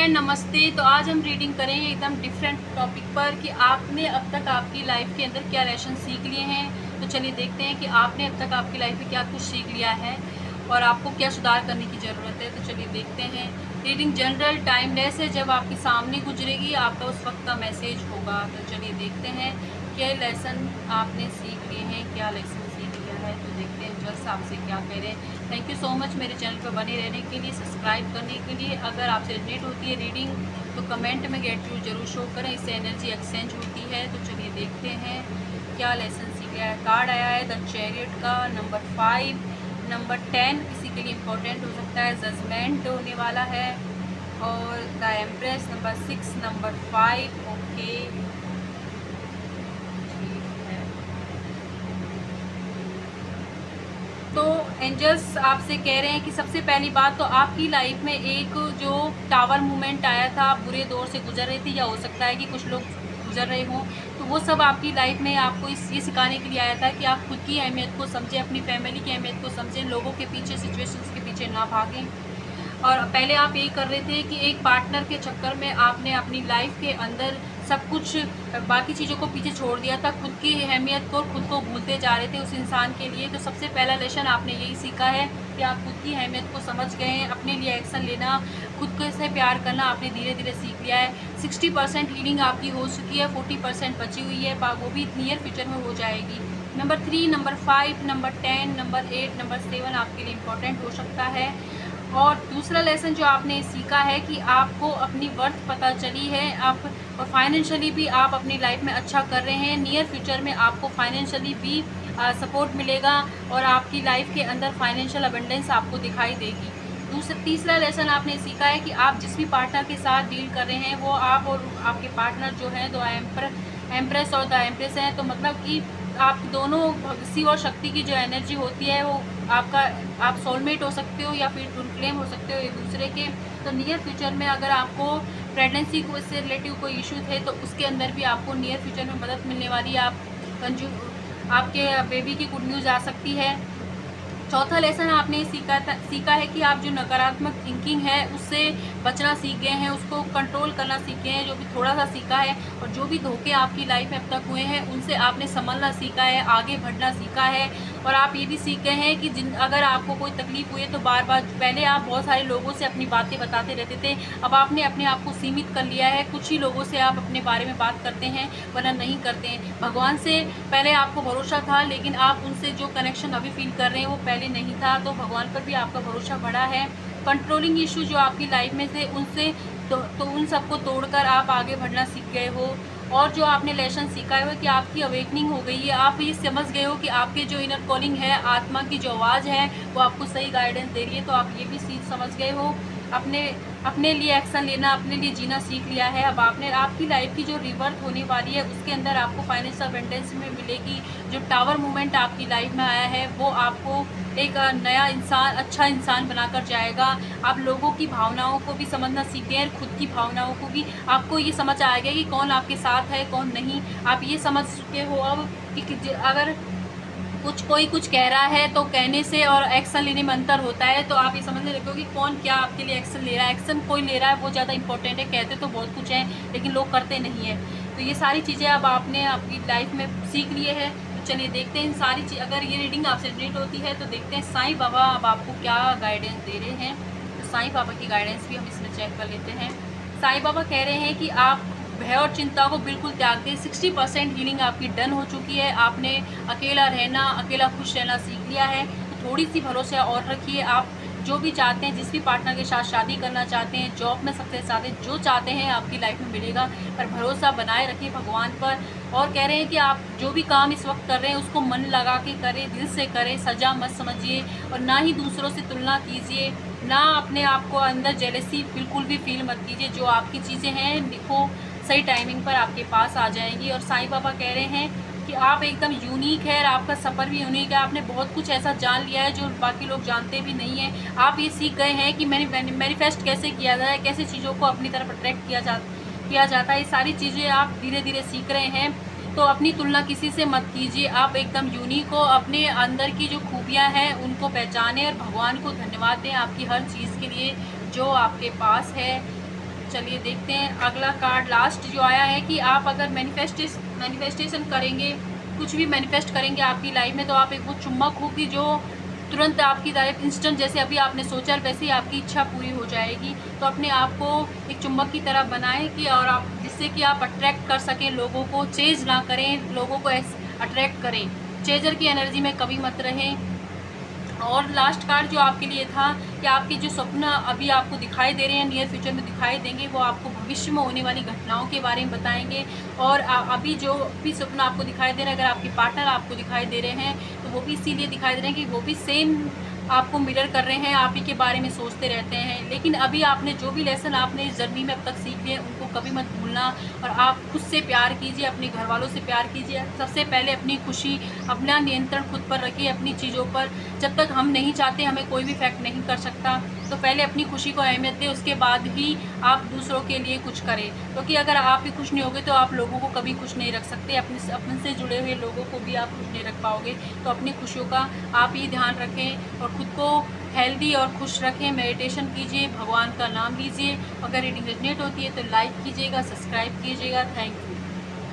Friend नमस्ते। तो आज हम रीडिंग करेंगे एकदम डिफरेंट टॉपिक पर कि आपने अब तक आपकी लाइफ के अंदर क्या लेसन सीख लिए हैं। तो चलिए देखते हैं कि आपने अब तक आपकी लाइफ में क्या कुछ सीख लिया है और आपको क्या सुधार करने की ज़रूरत है। तो चलिए देखते हैं। रीडिंग जनरल टाइमलेस है, जब आपके सामने गुजरेगी आपका उस वक्त का मैसेज होगा। तो चलिए देखते हैं क्या लेसन आपने सीख लिए हैं, क्या लेसन सीख लिया है। तो देखते हैं जस्ट आपसे क्या कह रहे हैं। थैंक यू सो मच मेरे चैनल पर बने रहने के लिए, सब्सक्राइब करने के लिए। अगर आपसे रिलेट होती है रीडिंग तो कमेंट में गेट यू जरूर शो करें, इससे एनर्जी एक्सचेंज होती है। तो चलिए देखते हैं क्या लेसन सीख लिया है। कार्ड आया है द चैरियट का, नंबर 5, नंबर 10 किसी के लिए इम्पोर्टेंट हो सकता है, जजमेंट होने वाला है। और the empress number 6, number 5। Okay तो एंजल्स आपसे कह रहे हैं कि सबसे पहली बात तो आपकी लाइफ में एक जो टावर मूवमेंट आया था, आप बुरे दौर से गुजर रहे थे या हो सकता है कि कुछ लोग गुजर रहे हों, तो वो सब आपकी लाइफ में आपको ये सिखाने के लिए आया था कि आप खुद की अहमियत को समझें, अपनी फैमिली की अहमियत को समझें, लोगों के पीछे, सिचुएशंस के पीछे ना भागें। और पहले आप यही कर रहे थे कि एक पार्टनर के चक्कर में आपने अपनी लाइफ के अंदर सब कुछ बाकी चीज़ों को पीछे छोड़ दिया था, खुद की अहमियत को खुद को भूलते जा रहे थे उस इंसान के लिए। तो सबसे पहला लेसन आपने यही सीखा है कि आप खुद की अहमियत को समझ गए हैं, अपने लिए एक्शन लेना, खुद को से प्यार करना आपने धीरे धीरे सीख लिया है। 60% हीलिंग आपकी हो चुकी है, 40% बची हुई है, वो भी नियर फ्यूचर में हो जाएगी। Number 3, number 5, number 10, number 8, number 7 आपके लिए इम्पोर्टेंट हो सकता है। और दूसरा लेसन जो आपने सीखा है कि आपको अपनी वर्थ पता चली है, आप और फाइनेंशियली भी आप अपनी लाइफ में अच्छा कर रहे हैं। नियर फ्यूचर में आपको फाइनेंशियली भी सपोर्ट मिलेगा और आपकी लाइफ के अंदर फाइनेंशियल अबंडेंस आपको दिखाई देगी। तीसरा लेसन आपने सीखा है कि आप जिस भी पार्टनर के साथ डील कर रहे हैं वो आप और आपके पार्टनर जो है दो एम्प्रेस और द एम्प्रेस हैं। तो मतलब कि आप दोनों शिव और शक्ति की जो एनर्जी होती है वो आपका, आप सोलमेट हो सकते हो या फिर ट्विन फ्लेम हो सकते हो एक दूसरे के। तो नियर फ्यूचर में अगर आपको प्रेगनेंसी को इससे रिलेटिव कोई इशू थे तो उसके अंदर भी आपको नियर फ्यूचर में मदद मिलने वाली है। आपके बेबी की गुड न्यूज़ आ सकती है। चौथा लेसन आपने सीखा है कि आप जो नकारात्मक थिंकिंग है उससे बचना सीख गए हैं, उसको कंट्रोल करना सीख गए हैं, जो भी थोड़ा सा सीखा है। और जो भी धोखे आपकी लाइफ में अब तक हुए हैं उनसे आपने संभलना सीखा है, आगे बढ़ना सीखा है। और आप ये भी सीख गए हैं कि अगर आपको कोई तकलीफ हुई है तो बार बार, पहले आप बहुत सारे लोगों से अपनी बातें बताते रहते थे, अब आपने अपने आप को सीमित कर लिया है। कुछ ही लोगों से आप अपने बारे में बात करते हैं वरना नहीं करते हैं। भगवान से पहले आपको भरोसा था लेकिन आप उनसे जो कनेक्शन अभी फील कर रहे हैं वो पहले नहीं था, तो भगवान पर भी आपका भरोसा बढ़ा है। कंट्रोलिंग इशू जो आपकी लाइफ में थे उनसे तो उन सबको तोड़कर आप आगे बढ़ना सीख गए हो। और जो आपने लेसन सीखा है कि आपकी अवेकनिंग हो गई है, आप ये समझ गए हो कि आपके जो इनर कॉलिंग है, आत्मा की जो आवाज़ है वो आपको सही गाइडेंस दे रही है। तो आप ये भी चीज़ समझ गए हो, अपने लिए एक्शन लेना, अपने लिए जीना सीख लिया है। अब आपकी लाइफ की जो रिवर्थ होने वाली है उसके अंदर आपको फाइनेंशियल अबंडेंस में मिलेगी। जो टावर मूवमेंट आपकी लाइफ में आया है वो आपको एक नया इंसान, अच्छा इंसान बनाकर जाएगा। आप लोगों की भावनाओं को भी समझना सीख गए हैं, खुद की भावनाओं को भी आपको ये समझ आ गया कि कौन आपके साथ है कौन नहीं। आप ये समझ चुके हो अब कि अगर कोई कुछ कह रहा है तो कहने से और एक्शन लेने में अंतर होता है। तो आप ये समझने लगे हो कि कौन क्या आपके लिए एक्शन ले रहा है। एक्शन कोई ले रहा है वो ज़्यादा इंपॉर्टेंट है, कहते तो बहुत कुछ है लेकिन लोग करते नहीं है। तो ये सारी चीज़ें अब आपने आपकी लाइफ में सीख लिए हैं। तो चलिए देखते हैं इन सारी चीज़, अगर ये रीडिंग आपसे रिलेट होती है तो देखते हैं साईं बाबा अब आपको क्या गाइडेंस दे रहे हैं। तो साईं बाबा की गाइडेंस भी हम इसमें चेक कर लेते हैं। साईं बाबा कह रहे हैं कि आप भय और चिंता को बिल्कुल त्याग दें। 60% हीलिंग आपकी डन हो चुकी है। आपने अकेला रहना, अकेला खुश रहना सीख लिया है। तो थोड़ी सी भरोसा और रखिए। आप जो भी चाहते हैं, जिस भी पार्टनर के साथ शादी करना चाहते हैं, जॉब में सक्सेस चाहते हैं, जो चाहते हैं आपकी लाइफ में मिलेगा। पर भरोसा बनाए रखिए भगवान पर। और कह रहे हैं कि आप जो भी काम इस वक्त कर रहे हैं उसको मन लगा के करें, दिल से करें, सजा मत समझिए। और ना ही दूसरों से तुलना कीजिए, ना अपने आप को अंदर जेलसी बिल्कुल भी फील मत कीजिए। जो आपकी चीज़ें हैं वो सही टाइमिंग पर आपके पास आ जाएंगी। और साईं बाबा कह रहे हैं कि आप एकदम यूनिक है और आपका सफ़र भी यूनिक है। आपने बहुत कुछ ऐसा जान लिया है जो बाकी लोग जानते भी नहीं हैं। आप ये सीख गए हैं कि मैनिफेस्ट कैसे किया जाए, कैसे चीज़ों को अपनी तरफ अट्रैक्ट किया जाता है। ये सारी चीज़ें आप धीरे धीरे सीख रहे हैं। तो अपनी तुलना किसी से मत कीजिए, आप एकदम यूनिक हो। अपने अंदर की जो खूबियाँ हैं उनको पहचानें और भगवान को धन्यवाद दें आपकी हर चीज़ के लिए जो आपके पास है। चलिए देखते हैं अगला कार्ड लास्ट जो आया है कि आप अगर मैनिफेस्टेशन करेंगे, कुछ भी मैनिफेस्ट करेंगे आपकी लाइफ में, तो आप एक वो चुम्बक होगी जो तुरंत आपकी लाइफ इंस्टेंट, जैसे अभी आपने सोचा वैसे ही आपकी इच्छा पूरी हो जाएगी। तो अपने आप को एक चुम्बक की तरह बनाएं कि और आप जिससे कि आप अट्रैक्ट कर सकें लोगों को, चेज ना करें, लोगों को अट्रैक्ट करें, चेजर की एनर्जी में कभी मत रहें। और लास्ट कार्ड जो आपके लिए था कि आपके जो सपना अभी आपको दिखाई दे रहे हैं, नियर फ्यूचर में दिखाई देंगे, वो आपको भविष्य में होने वाली घटनाओं के बारे में बताएंगे। और अभी जो भी सपना आपको दिखाई दे रहा है, अगर आपके पार्टनर आपको दिखाई दे रहे हैं तो वो भी इसीलिए दिखाई दे रहे हैं कि वो भी सेम आपको मिरर कर रहे हैं, आप ही के बारे में सोचते रहते हैं। लेकिन अभी आपने जो भी लेसन आपने इस जर्नी में अब तक सीख लिए, उनको कभी मत भूलना। और आप खुद से प्यार कीजिए, अपने घर वालों से प्यार कीजिए। सबसे पहले अपनी खुशी, अपना नियंत्रण खुद पर रखिए, अपनी चीज़ों पर। जब तक हम नहीं चाहते, हमें कोई भी इफेक्ट नहीं कर सकता। तो पहले अपनी खुशी को अहमियत दें, उसके बाद ही आप दूसरों के लिए कुछ करें। क्योंकि अगर आप भी खुश नहीं होगे तो आप लोगों को कभी खुश नहीं रख सकते, अपने से जुड़े हुए लोगों को भी आप खुश नहीं रख पाओगे। तो अपनी खुशियों का आप ही ध्यान रखें और खुद को हेल्दी और खुश रखें। मेडिटेशन कीजिए, भगवान का नाम लीजिए। अगर रीडिंग रेजोनेट होती है तो लाइक कीजिएगा, सब्सक्राइब कीजिएगा। Thank you.